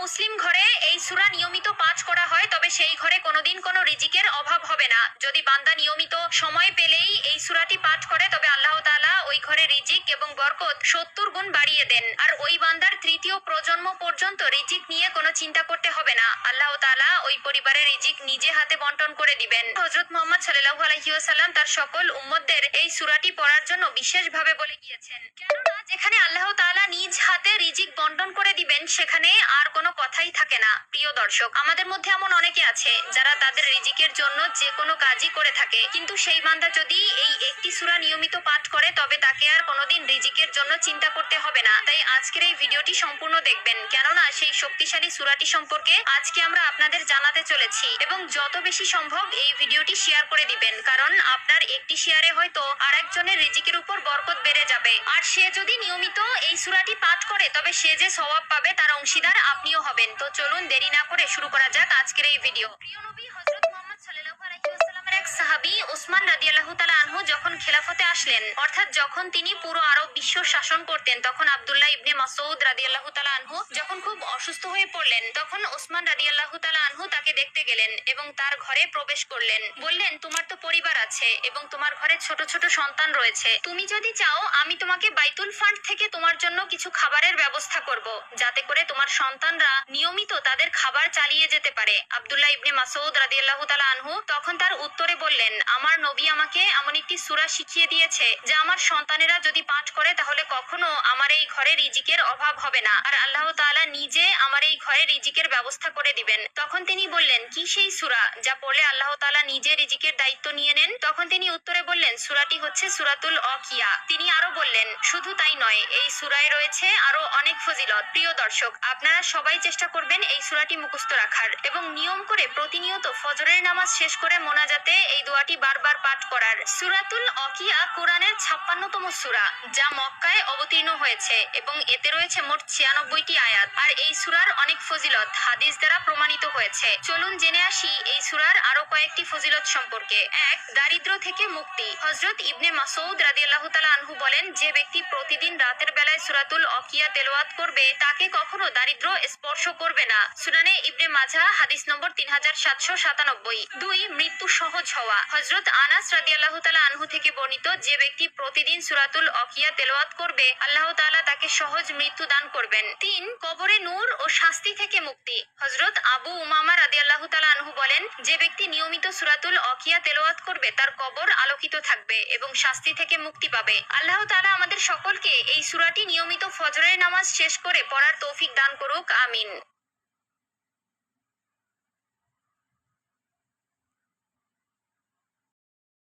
মুসলিম ঘরে এই সূরা নিয়মিত পাঠ করা হয় তবে সেই ঘরে কোনোদিন কোনো রিজিকের অভাব হবে না। যদি বান্দা নিয়মিত সময় পেলেই এই সূরাটি পাঠ করে তবে আল্লাহ তাআলা ওই ঘরে রিজিক এবং বরকত 70 গুণ বাড়িয়ে দেন। আর ওই বান্দার তৃতীয় প্রজন্ম পর্যন্ত রিজিক নিয়ে কোনো চিন্তা করতে হবে না। আল্লাহ তাআলা ওই পরিবারের রিজিক নিজে হাতে বন্টন করে দিবেন। হযরত মুহাম্মদ সাল্লাল্লাহু আলাইহি ওয়াসাল্লাম তার সকল উম্মতদের এই সূরাটি পড়ার জন্য বিশেষভাবে বলে গিয়েছেন। কেননা যেখানে আল্লাহ তাআলা নিজ হাতে রিজিক বন্টন করে দিবেন সেখানে আর কোনো কথাই থাকে না। প্রিয় দর্শক, আমাদের মধ্যে এমন অনেকে আছে যারা তাদের রিজিকের জন্য যে কোনো কাজই করে থাকে, কিন্তু সেই বান্দা যদি এই একটি সূরা নিয়মিত পাঠ করে তবে তাকে আর কোনোদিন রিজিকের জন্য চিন্তা করতে হবে না। তাই আজকের এই ভিডিওটি সম্পূর্ণ দেখবেন, কেননা সেই শক্তিশালী সূরাটি সম্পর্কে আজকে আমরা আপনাদের জানাতে চলেছি। এবং যত বেশি সম্ভব এই ভিডিওটি শেয়ার করে দিবেন, কারণ আপনার একটি শেয়ারে হয়তো আরেকজনের রিজিকের উপর বরকত বেড়ে যাবে। আর সে যদি নিয়মিত এই সূরাটি পাঠ করে তবে সে যে সওয়াব পাবে তার অংশীদার আপনিও হবেন। তো চলুন দেরি না করে শুরু করা যাক আজকের এই ভিডিও। প্রিয় নবী হযরত মুহাম্মদ সাল্লাল্লাহু আলাইহি ওয়াসাল্লামের এক সাহাবী ওসমান রাদিয়াল্লাহু তাআলা আনহু যখন খেলাফতে আসলেন, অর্থাৎ যখন তিনি পুরো আরব বিশ্ব শাসন করতেন, তখন আব্দুল্লাহ ইবনে মাসউদ রাদিয়াল্লাহু তাআলা আনহু যখন খুব অসুস্থ হয়ে পড়লেন, তখন ওসমান রাদিয়াল্লাহু তাআলা আনহু তাকে দেখতে গেলেন এবং তার ঘরে প্রবেশ করলেন। বললেন, তোমার তো পরিবার আছে এবং তোমার ঘরে ছোট ছোট সন্তান রয়েছে, তুমি যদি চাও আমি তোমাকে বাইতুল ফান্ড থেকে তোমার জন্য কিছু খাবারের ব্যবস্থা করব, যাতে করে তোমার সন্তানরা নিয়মিত তাদের খাবার চালিয়ে যেতে পারে। আব্দুল্লাহ ইবনে মাসউদ রাদিয়াল্লাহু তাআলা আনহু তখন তার উত্তরে বললেন, আমার নবী আমাকে এমন একটি সূরা শিখিয়ে দিয়েছে যা আমার সন্তানেরা যদি পাঠ করে তাহলে কখনো আমার এই ঘরে রিজিকের অভাব হবে না, আর আল্লাহ তাআলা নিজে আমার এই ঘরে রিজিকের ব্যবস্থা করে দিবেন। তখন তিনি বললেন, কি সেই সূরা যা পড়লে আল্লাহ তাআলা নিজে রিজিকের দায়িত্ব নিয়ে নেন? তখন তিনি উত্তরে বললেন, সূরাটি হচ্ছে সূরাতুল ওয়াকিয়া। তিনি আরো বললেন, শুধু তাই নয়, এই সূরায় রয়েছে আরো অনেক ফজিলত। প্রিয় দর্শক, আপনারা সবাই চেষ্টা করবেন এই সূরাটি মুখস্থ রাখার এবং নিয়ম করে প্রতিনিয়ত ফজরের নামাজ শেষ করে মোনাজাতে এই দোয়াটি বারবার পাঠ করার। সূরাতুল ওয়াকিয়া কোরআনের 56তম সূরা, যা মক্কায় অবতীর্ণ হয়েছে এবং এতে রয়েছে মোট 96টি আয়াত। আর এই সূরার অনেক ফজিলত হাদিস দ্বারা প্রমাণিত হয়েছে। চলুন জেনে আসি এই সূরার আরো কয়েকটি ফজিলত সম্পর্কে। 1. দারিদ্র থেকে মুক্তি। হযরত ইবনে মাসউদ রাদিয়াল্লাহু তাআলা আনহু বলেন, যে ব্যক্তি প্রতিদিন রাতের বেলায় সূরাতুল ওয়াকিয়া তেলাওয়াত করবে তাকে কখনো দারিদ্র স্পর্শ করবে না। সুনানে ইবনে মাজাহ হাদিস নম্বর 3797। 2. মৃত্যু সহজ হওয়া। হযরত আনাস রাদিয়াল্লাহু তাআলা আনহু থেকে বর্ণিত, যে ব্যক্তি প্রতিদিন সূরাতুল ওয়াকিয়া তেলাওয়াত করবে আল্লাহ তাআলা তাকে সহজ মৃত্যু দান করবেন। 3. কবরে নূর ও শাস্তি থেকে মুক্তি। হযরত আবু উমামা রাদিয়াল্লাহু তাআলা আনহু বলেন, যে ব্যক্তি নিয়মিত সূরাতুল ওয়াকিয়া তেলাওয়াত করবে তার কবর আলোকিত থাকবে এবং শাস্তি থেকে মুক্তি পাবে। আল্লাহ তাআলা আমাদের সকলকে এই সূরাটি নিয়মিত ফজরের নামাজ শেষ করে পড়ার তৌফিক দান করুক, আমিন।